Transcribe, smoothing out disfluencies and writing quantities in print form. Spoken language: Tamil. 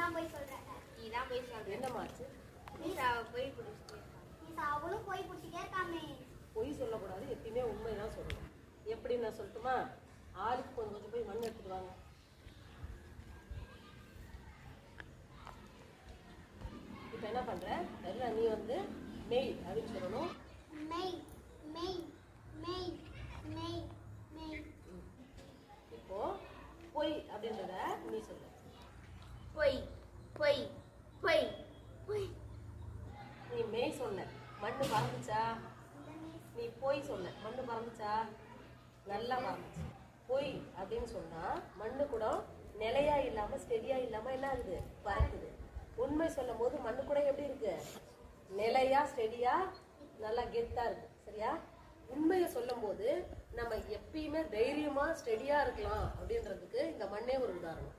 தான் போய் சொல்ற. நீ தான் போய் சொல்ற. என்னமாச்சு? நீ போய் குடிச்சிட்டே இருக்க. நீ அவளும் போய் குடிச்சிட்டே இருக்காமே. பொய் சொல்லக்கூடாது, எப்பயுமே உண்மைதான் சொல்லணும். எப்படி நான் சொல்லட்டுமா? ஆளுக்கு கொஞ்சம் கொஞ்சம் போய் மண் எடுத்துட்டு வாங்க. இப்போ என்ன பண்ற? எல்லாம் நீ வந்து மெய் அப்படின்னு சொல்லணும். மெய் மெய் மெய் மெய் மெய். இப்போ பொய் அப்படின்றத நீ சொல்லு. பொய் பொய் பொய் பொய். நீ மெய் சொன்ன, மண்ணு பறந்துச்சா? நீ பொய் சொன்ன, மண்ணு பறந்துச்சா? நல்லா பறந்துச்சு. பொய் அப்படின்னு சொன்னா மண்ணு கூட நிலையா இல்லாம ஸ்டெடியா இல்லாம என்ன ஆகுது? பறக்குது. உண்மை சொல்லும் போது மண்ணு கூட எப்படி இருக்கு? நிலையா ஸ்டெடியா நல்லா கெத்தா இருக்கு. சரியா? உண்மையை சொல்லும் போது நம்ம எப்பயுமே தைரியமா ஸ்டெடியா இருக்கலாம் அப்படின்றதுக்கு இந்த மண்ணே ஒரு உதாரணம்.